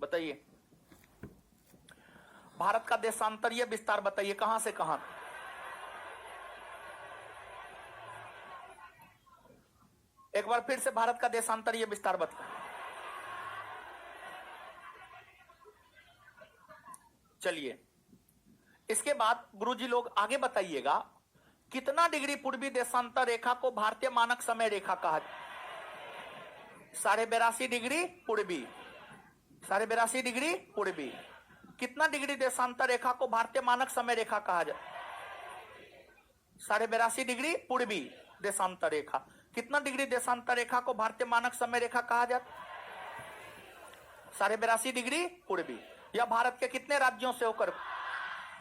बताइए भारत का देशांतरीय विस्तार बताइए, कहां से कहां? एक बार फिर से भारत का देशांतरीय विस्तार बताइए। चलिए, इसके बाद गुरुजी लोग आगे बताइएगा, कितना डिग्री पूर्वी देशांतर रेखा को भारतीय मानक समय रेखा कहा? 82.5 डिग्री पूर्वी। 82.5 डिग्री पूर्वी। कितना डिग्री देशांतर रेखा को भारतीय मानक समय रेखा कहा जाए? 82.5 डिग्री पूर्वी देशांतर रेखा। कितना डिग्री देशांतर रेखा को भारतीय मानक समय रेखा कहा जाता? 82.5 डिग्री पूर्वी। यह भारत के कितने राज्यों से होकर,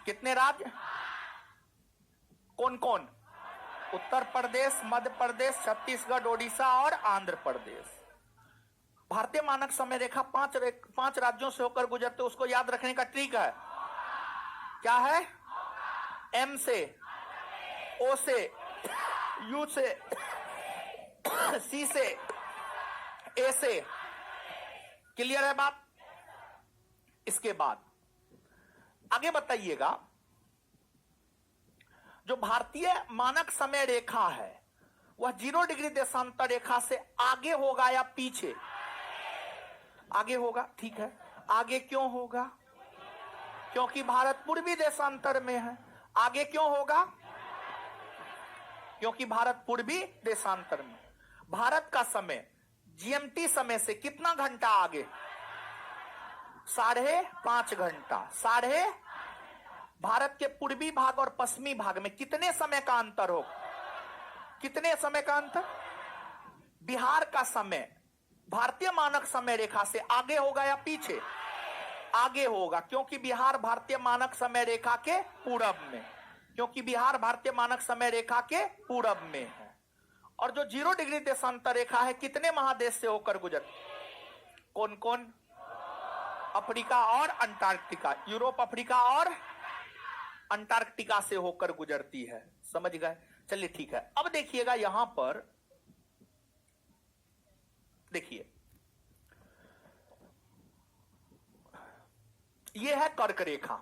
कितने राज्य, कौन कौन? उत्तर प्रदेश, मध्य प्रदेश, छत्तीसगढ़, ओडिशा और आंध्र प्रदेश। भारतीय मानक समय रेखा पांच राज्यों से होकर गुजरते। उसको याद रखने का ट्रिक है, क्या है? एम से, ओ से, यू से, सी से, ए से। क्लियर है बात? इसके बाद आगे बताइएगा, जो भारतीय मानक समय रेखा है वह 0 डिग्री देशांतर रेखा से आगे होगा या पीछे? आगे होगा। ठीक है, आगे क्यों होगा? क्योंकि भारत पूर्वी देशांतर में है। आगे क्यों होगा? क्योंकि भारत पूर्वी देशांतर में। भारत का समय जीएमटी समय से कितना घंटा आगे? 5.5 घंटा। भारत के पूर्वी भाग और पश्चिमी भाग में कितने समय का अंतर हो? कितने समय का अंतर? बिहार का समय भारतीय मानक समय रेखा से आगे होगा या पीछे? आगे होगा, क्योंकि बिहार भारतीय मानक समय रेखा के पूरब में, क्योंकि बिहार भारतीय मानक समय रेखा के पूरब में है। और जो 0 डिग्री देशांतर रेखा है कितने महादेश से होकर गुजर? कौन कौन? अफ्रीका और अंटार्कटिका। यूरोप, अफ्रीका और अंटार्कटिका से होकर गुजरती है। समझ गए? चलिए ठीक है। अब देखिएगा यहां पर, देखिए यह है कर्क रेखा।